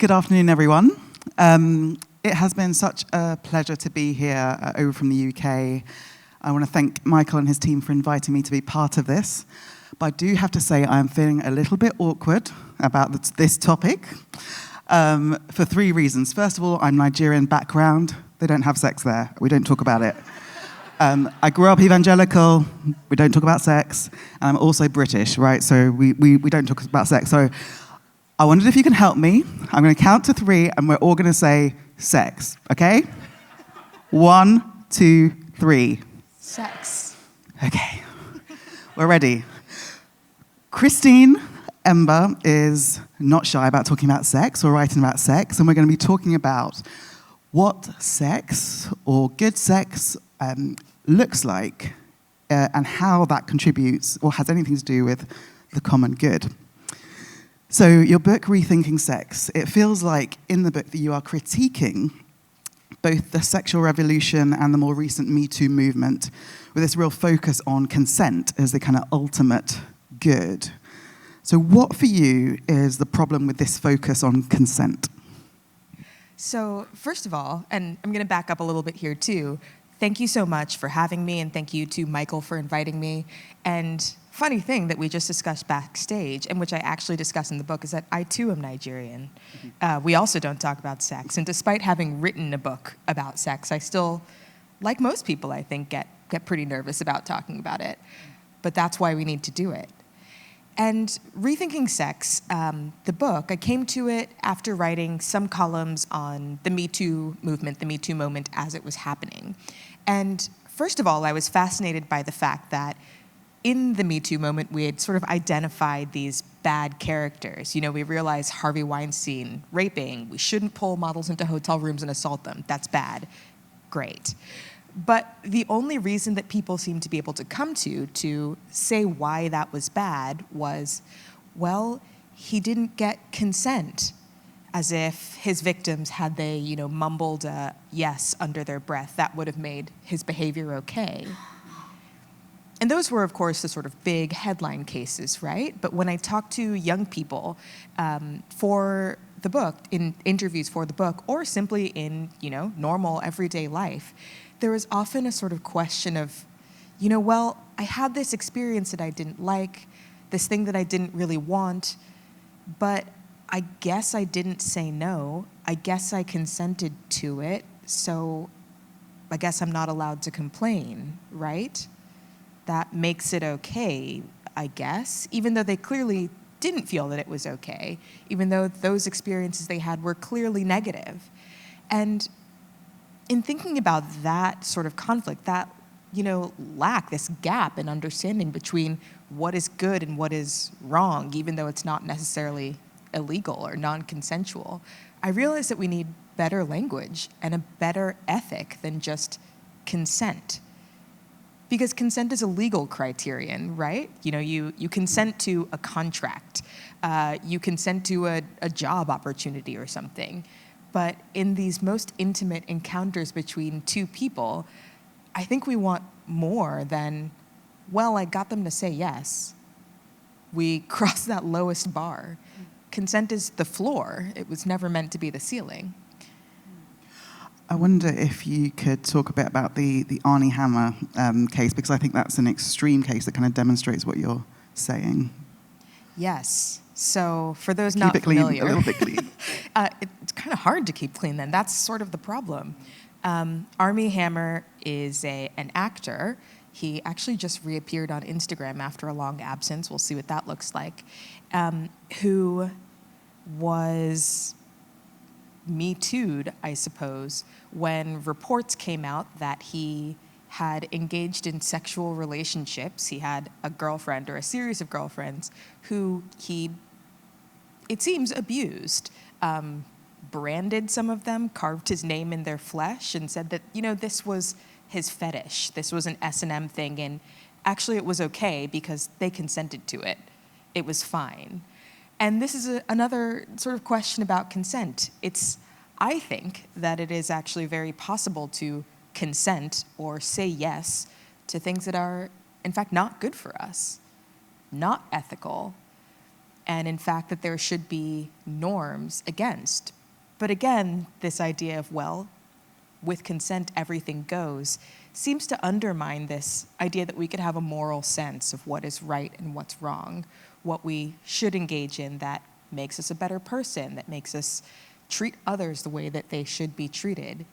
Good afternoon, everyone. It has been such a pleasure to be here over from the UK. I want to thank Michael and his team for inviting me to be part of this. But I do have to say I'm feeling a little bit awkward about this topic for three reasons. First of all, I'm Nigerian background. They don't have sex there. We don't talk about it. I grew up evangelical. We don't talk about sex. And I'm also British, right? So we don't talk about sex. So I wondered if you can help me. I'm going to count to three, and we're all going to say sex, okay? 1, 2, 3. Sex. Okay, we're ready. Christine Emba is not shy about talking about sex or writing about sex, and we're going to be talking about what sex or good sex looks like and how that contributes or has anything to do with the common good. So your book, Rethinking Sex, it feels like in the book that you are critiquing both the sexual revolution and the more recent Me Too movement with this real focus on consent as the kind of ultimate good. So what for you is the problem with this focus on consent? So first of all, and I'm going to back up a little bit here too, thank you so much for having me, and thank you to Michael for inviting me. And funny thing that we just discussed backstage, and which I actually discuss in the book, is that I too am Nigerian. We also don't talk about sex, and despite having written a book about sex, I still, like most people, I think, get pretty nervous about talking about it. But that's why we need to do it. And Rethinking Sex, the book, I came to it after writing some columns on the Me Too movement, the Me Too moment as it was happening. And first of all, I was fascinated by the fact that in the Me Too moment, we had sort of identified these bad characters. You know, we realized Harvey Weinstein raping. We shouldn't pull models into hotel rooms and assault them. That's bad. Great. But the only reason that people seemed to be able to come to say why that was bad was, well, he didn't get consent, as if his victims, had they, mumbled a yes under their breath, that would have made his behavior okay. And those were, of course, the sort of big headline cases, right? But when I talked to young people for the book, in interviews for the book, or simply in, normal everyday life, there was often a sort of question of, well, I had this experience that I didn't like, this thing that I didn't really want, but I guess I didn't say no. I guess I consented to it, so I guess I'm not allowed to complain, right? That makes it okay, I guess, even though they clearly didn't feel that it was okay, even though those experiences they had were clearly negative. And in thinking about that sort of conflict, that, lack, this gap in understanding between what is good and what is wrong, even though it's not necessarily illegal or non-consensual, I realized that we need better language and a better ethic than just consent. Because consent is a legal criterion, right? You consent to a contract. You consent to a job opportunity or something. But in these most intimate encounters between two people, I think we want more than, well, I got them to say yes. We crossed that lowest bar. Consent is the floor. It was never meant to be the ceiling. I wonder if you could talk a bit about the Arnie Hammer case, because I think that's an extreme case that kind of demonstrates what you're saying. Yes. So for those not familiar, a little bit clean. It's kind of hard to keep clean then. That's sort of the problem. Armie Hammer is an actor. He actually just reappeared on Instagram after a long absence. We'll see what that looks like. Who was Me Too'd, I suppose, when reports came out that he had engaged in sexual relationships. He had a girlfriend or a series of girlfriends who he, it seems, abused, branded some of them, carved his name in their flesh, and said that, this was his fetish. This was an S&M thing, and actually it was okay because they consented to it. It was fine. And this is another sort of question about consent. I think that it is actually very possible to consent or say yes to things that are, in fact, not good for us, not ethical. and in fact that there should be norms against. But again, this idea of, well, with consent everything goes, seems to undermine this idea that we could have a moral sense of what is right and what's wrong, what we should engage in that makes us a better person, that makes us treat others the way that they should be treated.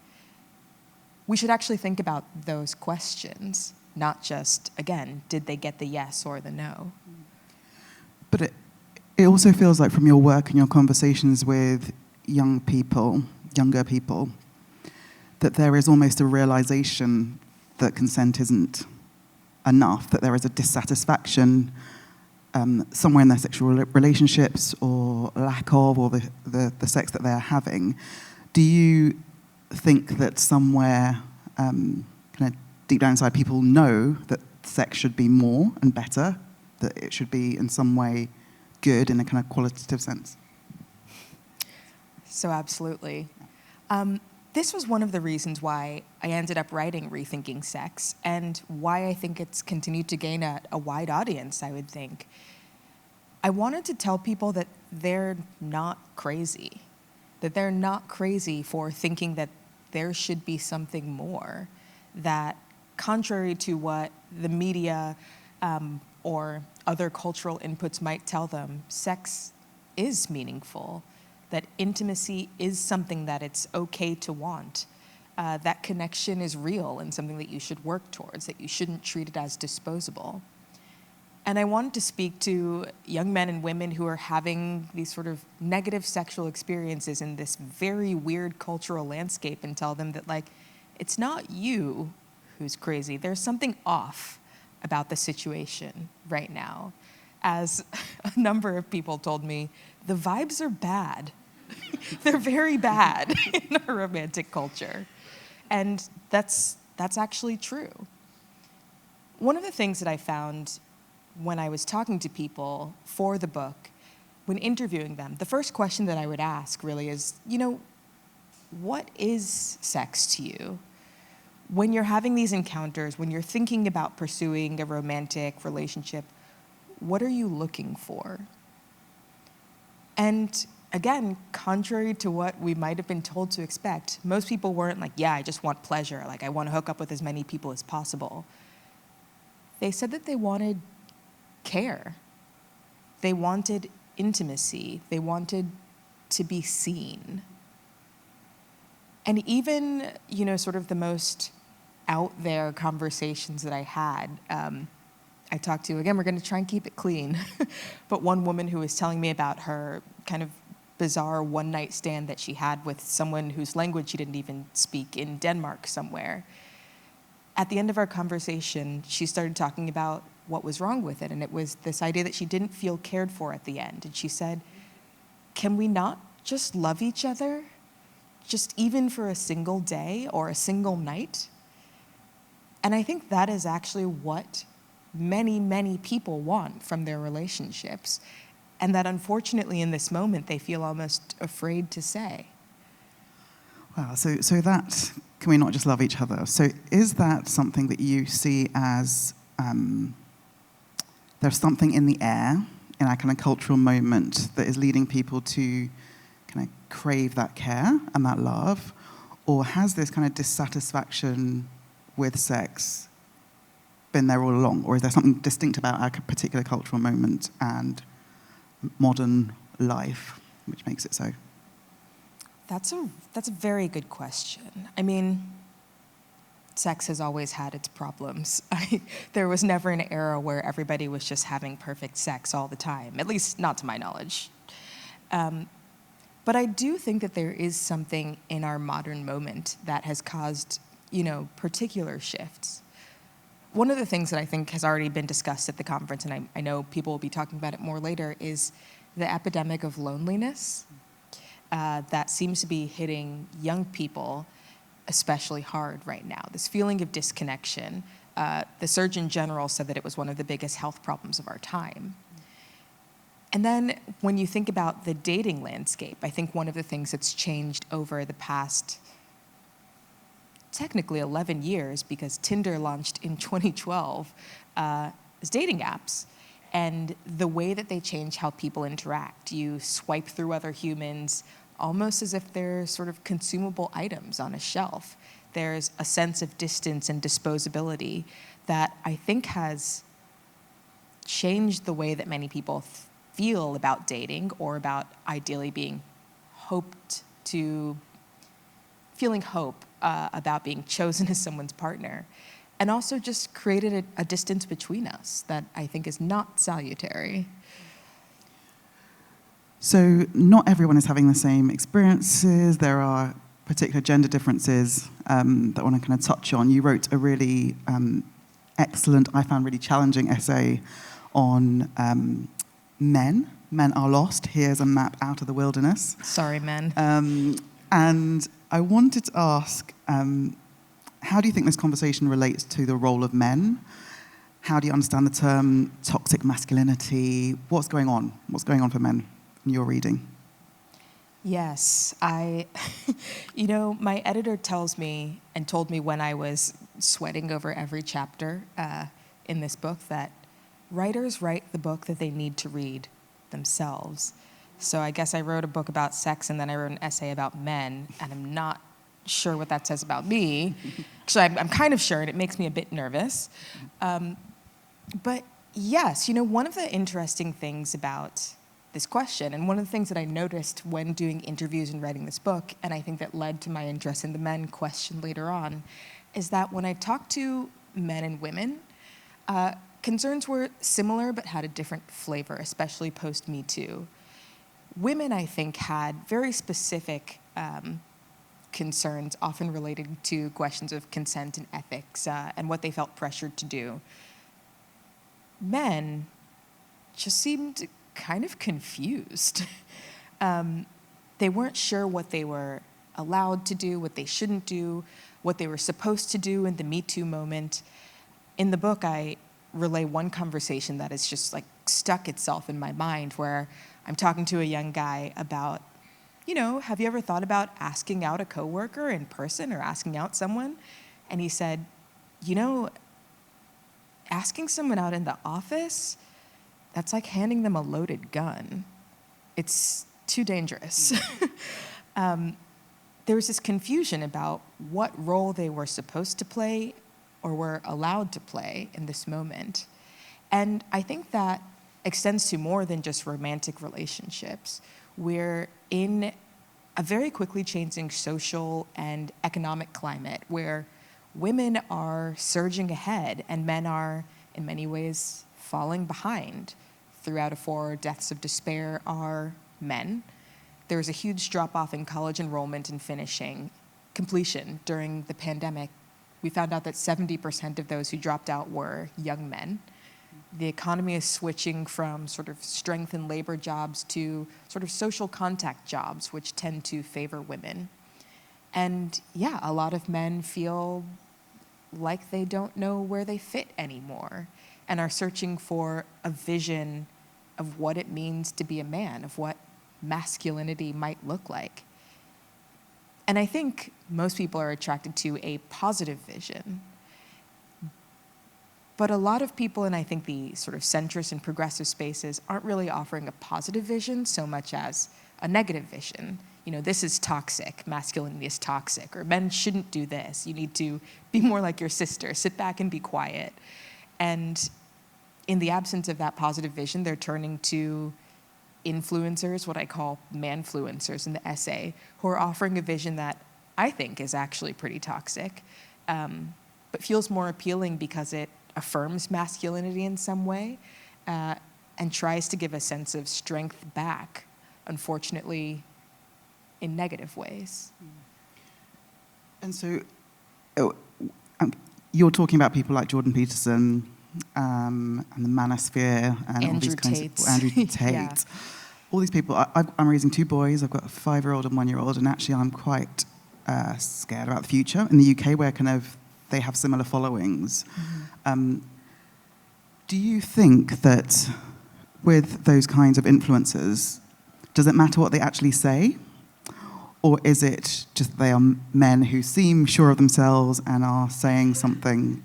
We should actually think about those questions, not just, again, did they get the yes or the no? But it also feels like from your work and your conversations with younger people, that there is almost a realization that consent isn't enough, that there is a dissatisfaction somewhere in their sexual relationships or lack of, or the sex that they're having. Do you think that somewhere kind of deep down inside people know that sex should be more and better, that it should be in some way good in a kind of qualitative sense? So absolutely. This was one of the reasons why I ended up writing Rethinking Sex, and why I think it's continued to gain a wide audience, I would think. I wanted to tell people that they're not crazy, that they're not crazy for thinking that there should be something more, that contrary to what the media or other cultural inputs might tell them, sex is meaningful, that intimacy is something that it's okay to want, that connection is real and something that you should work towards, that you shouldn't treat it as disposable. And I wanted to speak to young men and women who are having these sort of negative sexual experiences in this very weird cultural landscape and tell them that, like, it's not you who's crazy. There's something off about the situation right now. As a number of people told me, the vibes are bad. They're very bad in our romantic culture. And that's actually true. One of the things that I found when I was talking to people for the book, when interviewing them, the first question that I would ask really is, what is sex to you? When you're having these encounters, when you're thinking about pursuing a romantic relationship, what are you looking for? And again, contrary to what we might have been told to expect, most people weren't like, yeah, I just want pleasure. Like, I want to hook up with as many people as possible. They said that they wanted care. They wanted intimacy. They wanted to be seen. And even, sort of the most out there conversations that I had, I talked to, again, we're going to try and keep it clean, but one woman who was telling me about her kind of bizarre one-night stand that she had with someone whose language she didn't even speak in Denmark somewhere. At the end of our conversation, she started talking about what was wrong with it, and it was this idea that she didn't feel cared for at the end. And she said, can we not just love each other, just even for a single day or a single night? And I think that is actually what many, many people want from their relationships, and that unfortunately in this moment they feel almost afraid to say. Wow, so that, can we not just love each other? So is that something that you see as there's something in the air, in our kind of cultural moment, that is leading people to kind of crave that care and that love? Or has this kind of dissatisfaction with sex been there all along? Or is there something distinct about our particular cultural moment and modern life which makes it so? That's a very good question. I mean, sex has always had its problems. There was never an era where everybody was just having perfect sex all the time, at least not to my knowledge. But I do think that there is something in our modern moment that has caused, particular shifts. One of the things that I think has already been discussed at the conference, and I know people will be talking about it more later, is the epidemic of loneliness that seems to be hitting young people especially hard right now. This feeling of disconnection. The Surgeon General said that it was one of the biggest health problems of our time. And then when you think about the dating landscape, I think one of the things that's changed over the past technically 11 years, because Tinder launched in 2012, is dating apps. and the way that they change how people interact. You swipe through other humans almost as if they're sort of consumable items on a shelf. There's a sense of distance and disposability that I think has changed the way that many people feel about dating or about ideally being feeling hope about being chosen as someone's partner. And also just created a distance between us that I think is not salutary. So not everyone is having the same experiences. There are particular gender differences that I want to kind of touch on. You wrote a really excellent, I found really challenging essay on men. Men are lost. Here's a map out of the wilderness. Sorry, men. And I wanted to ask, how do you think this conversation relates to the role of men? How do you understand the term toxic masculinity? What's going on? What's going on for men in your reading? Yes, my editor tells me and told me when I was sweating over every chapter in this book that writers write the book that they need to read themselves. So I guess I wrote a book about sex and then I wrote an essay about men, and I'm not sure what that says about me. Actually, I'm kind of sure, and it makes me a bit nervous. But yes, one of the interesting things about this question, and one of the things that I noticed when doing interviews and writing this book, and I think that led to my interest in the men question later on, is that when I talked to men and women, concerns were similar but had a different flavor, especially post-Me Too. Women, I think, had very specific concerns, often related to questions of consent and ethics and what they felt pressured to do. Men just seemed kind of confused. They weren't sure what they were allowed to do, what they shouldn't do, what they were supposed to do in the Me Too moment. In the book, I relay one conversation that has just stuck itself in my mind, where I'm talking to a young guy about, have you ever thought about asking out a coworker in person or asking out someone? And he said, asking someone out in the office, that's like handing them a loaded gun. It's too dangerous. There was this confusion about what role they were supposed to play or were allowed to play in this moment. And I think that extends to more than just romantic relationships. We're in a very quickly changing social and economic climate where women are surging ahead and men are, in many ways, falling behind. Throughout a 4 deaths of despair are men. There was a huge drop-off in college enrollment and completion during the pandemic. We found out that 70% of those who dropped out were young men. The economy is switching from sort of strength and labor jobs to sort of social contact jobs, which tend to favor women. And yeah, a lot of men feel like they don't know where they fit anymore and are searching for a vision of what it means to be a man, of what masculinity might look like. And I think most people are attracted to a positive vision. But a lot of people, and I think the sort of centrist and progressive spaces, aren't really offering a positive vision so much as a negative vision. This is toxic, masculinity is toxic, or men shouldn't do this. You need to be more like your sister, sit back and be quiet. And in the absence of that positive vision, they're turning to influencers, what I call man-fluencers in the essay, who are offering a vision that I think is actually pretty toxic, but feels more appealing because it affirms masculinity in some way and tries to give a sense of strength back, unfortunately, in negative ways. And so you're talking about people like Jordan Peterson and the Manosphere and all these kinds of Andrew Tate. Yeah. All these people. I'm raising 2 boys. I've got a 5-year-old and 1-year-old, and actually I'm quite scared about the future in the UK, where kind of they have similar followings. Mm-hmm. Do you think that with those kinds of influencers, does it matter what they actually say? Or is it just they are men who seem sure of themselves and are saying something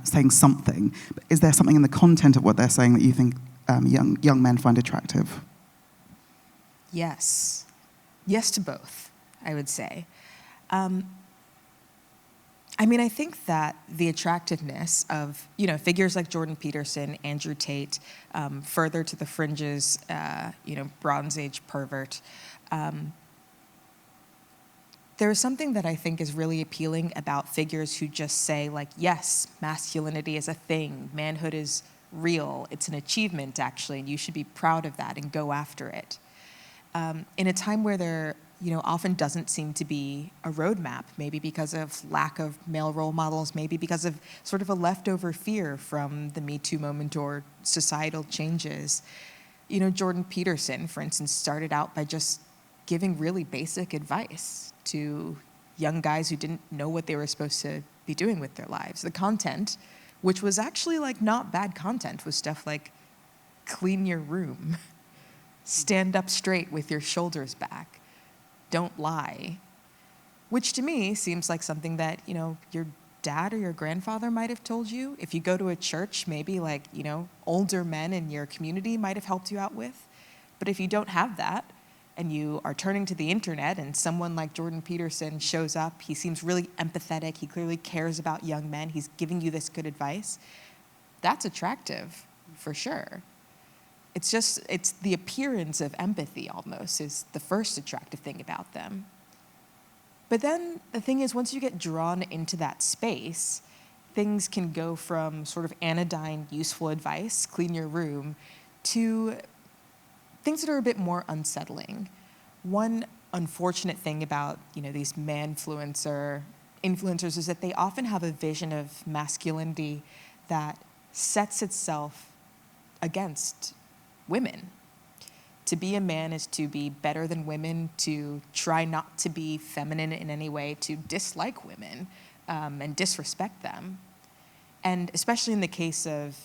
saying something. But is there something in the content of what they're saying that you think young men find attractive? Yes. Yes to both, I would say. I think that the attractiveness of, figures like Jordan Peterson, Andrew Tate, further to the fringes, Bronze Age pervert, there is something that I think is really appealing about figures who just say, like, yes, masculinity is a thing, manhood is real, it's an achievement, actually, and you should be proud of that and go after it. In a time where there often doesn't seem to be a roadmap, maybe because of lack of male role models, maybe because of sort of a leftover fear from the Me Too moment or societal changes. Jordan Peterson, for instance, started out by just giving really basic advice to young guys who didn't know what they were supposed to be doing with their lives. The content, which was actually not bad content, was stuff like clean your room, stand up straight with your shoulders back, don't lie, which to me seems like something that, your dad or your grandfather might have told you. If you go to a church, maybe older men in your community might have helped you out with. But if you don't have that and you are turning to the internet and someone like Jordan Peterson shows up, he seems really empathetic, he clearly cares about young men, he's giving you this good advice, that's attractive for sure. It's the appearance of empathy almost is the first attractive thing about them. But then the thing is, once you get drawn into that space, things can go from sort of anodyne, useful advice, clean your room, to things that are a bit more unsettling. One unfortunate thing about, these man-fluencer influencers is that they often have a vision of masculinity that sets itself against women. To be a man is to be better than women, to try not to be feminine in any way, to dislike women and disrespect them. And especially in the case of,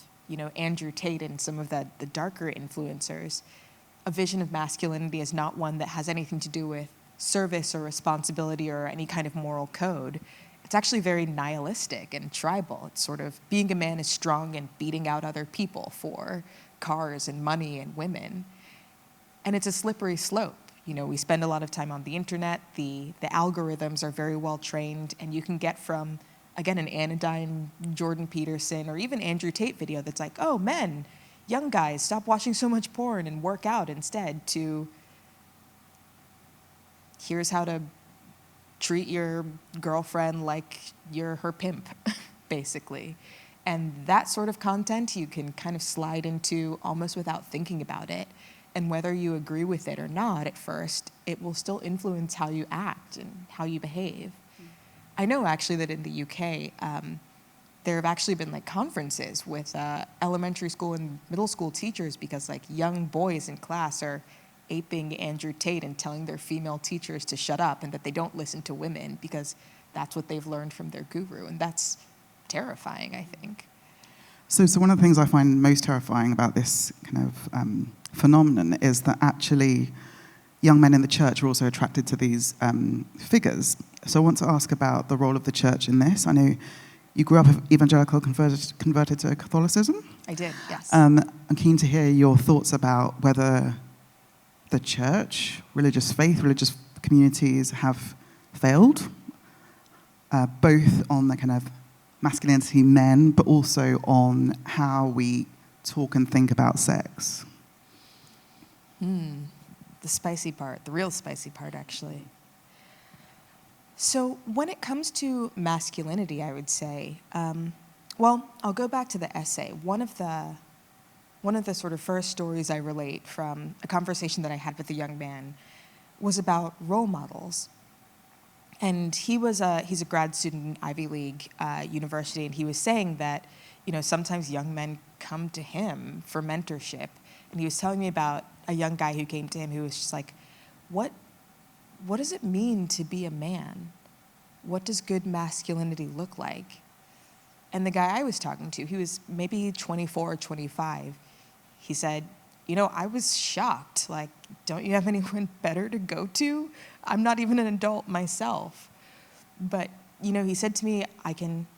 Andrew Tate and some of the darker influencers, a vision of masculinity is not one that has anything to do with service or responsibility or any kind of moral code. It's actually very nihilistic and tribal. It's sort of being a man is strong and beating out other people for cars and money and women. And it's a slippery slope. We spend a lot of time on the internet. The algorithms are very well trained, and you can get from, again, an anodyne Jordan Peterson or even Andrew Tate video that's like, oh, men, young guys, stop watching so much porn and work out instead, to here's how to treat your girlfriend like you're her pimp, basically. And that sort of content you can kind of slide into almost without thinking about it. And whether you agree with it or not at first, it will still influence how you act and how you behave. I know actually that in the UK, there have actually been conferences with elementary school and middle school teachers because young boys in class are aping Andrew Tate and telling their female teachers to shut up and that they don't listen to women because that's what they've learned from their guru. And that's terrifying, I think. So one of the things I find most terrifying about this kind of phenomenon is that actually young men in the church are also attracted to these figures. So I want to ask about the role of the church in this. I know you grew up evangelical, converted to Catholicism. I did, yes. I'm keen to hear your thoughts about whether the church, religious faith, religious communities have failed, both on the kind of masculinity men, but also on how we talk and think about sex. The spicy part, the real spicy part, actually. So when it comes to masculinity, I would say, I'll go back to the essay. One of the sort of first stories I relate from a conversation that I had with a young man was about role models. And he's a grad student in Ivy League university, and he was saying that, sometimes young men come to him for mentorship. And he was telling me about a young guy who came to him who was just like, what does it mean to be a man? What does good masculinity look like? And the guy I was talking to, he was maybe 24 or 25. He said, I was shocked. Don't you have anyone better to go to? I'm not even an adult myself. But, he said to me, I can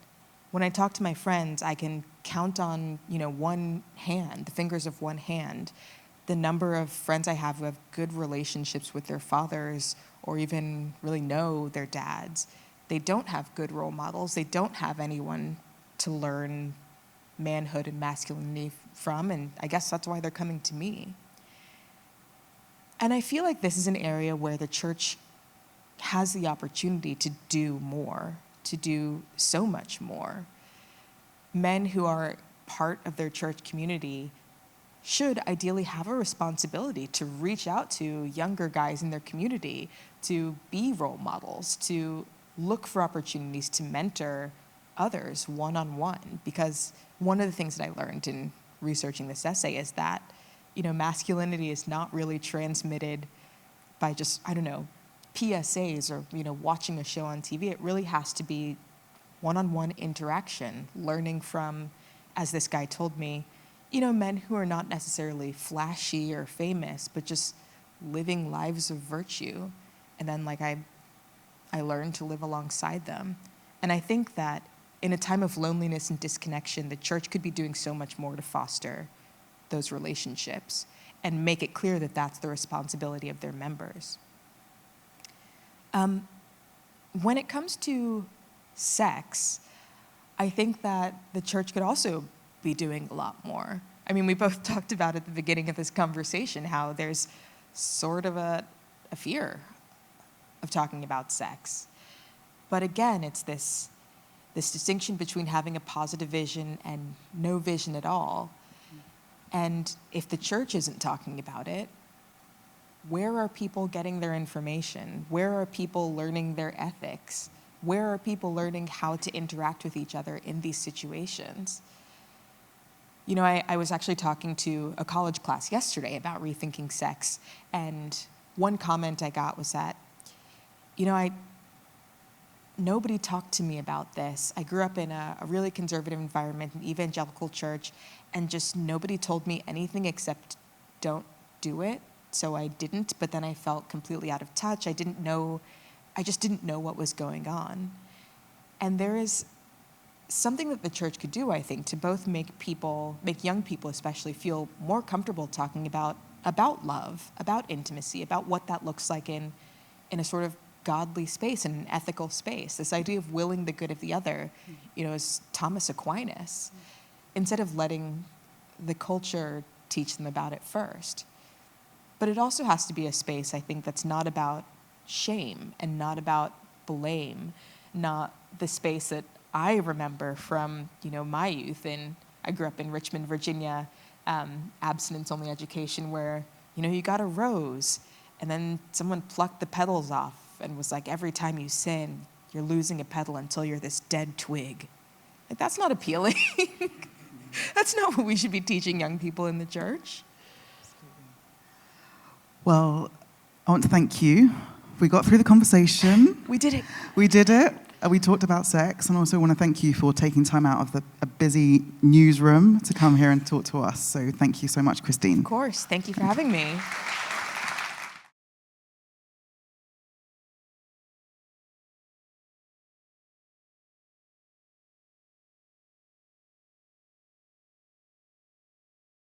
when I talk to my friends, I can count on, one hand, the fingers of one hand, the number of friends I have who have good relationships with their fathers or even really know their dads. They don't have good role models. They don't have anyone to learn manhood and masculinity from, and I guess that's why they're coming to me. And I feel like this is an area where the church has the opportunity to do more, to do so much more. Men who are part of their church community should ideally have a responsibility to reach out to younger guys in their community, to be role models, to look for opportunities to mentor others one-on-one. Because one of the things that I learned in researching this essay is that, masculinity is not really transmitted by just, PSAs or, watching a show on TV. It really has to be one-on-one interaction, learning from, as this guy told me, men who are not necessarily flashy or famous, but just living lives of virtue. And then, I learned to live alongside them. And I think that in a time of loneliness and disconnection, the church could be doing so much more to foster those relationships and make it clear that that's the responsibility of their members. When it comes to sex, I think that the church could also be doing a lot more. I mean, we both talked about at the beginning of this conversation how there's sort of a fear of talking about sex. But again, it's this distinction between having a positive vision and no vision at all. And if the church isn't talking about it, where are people getting their information? Where are people learning their ethics? Where are people learning how to interact with each other in these situations? I was actually talking to a college class yesterday about rethinking sex, and one comment I got was that, nobody talked to me about this. I grew up in a really conservative environment, an evangelical church, and just nobody told me anything except don't do it. So I didn't, but then I felt completely out of touch. I just didn't know what was going on. And there is something that the church could do, I think, to both make young people especially, feel more comfortable talking about love, about intimacy, about what that looks like in a sort of godly space, in an ethical space. This idea of willing the good of the other, as Thomas Aquinas, instead of letting the culture teach them about it first. But it also has to be a space, I think, that's not about shame and not about blame, not the space that I remember from, my youth. And I grew up in Richmond, Virginia, abstinence-only education where, you got a rose and then someone plucked the petals off and was like, every time you sin, you're losing a petal until you're this dead twig. That's not appealing. That's not what we should be teaching young people in the church. Well, I want to thank you. We got through the conversation. We did it. We did it. We talked about sex, and also want to thank you for taking time out of a busy newsroom to come here and talk to us. So thank you so much, Christine. Of course. Thank you for having me.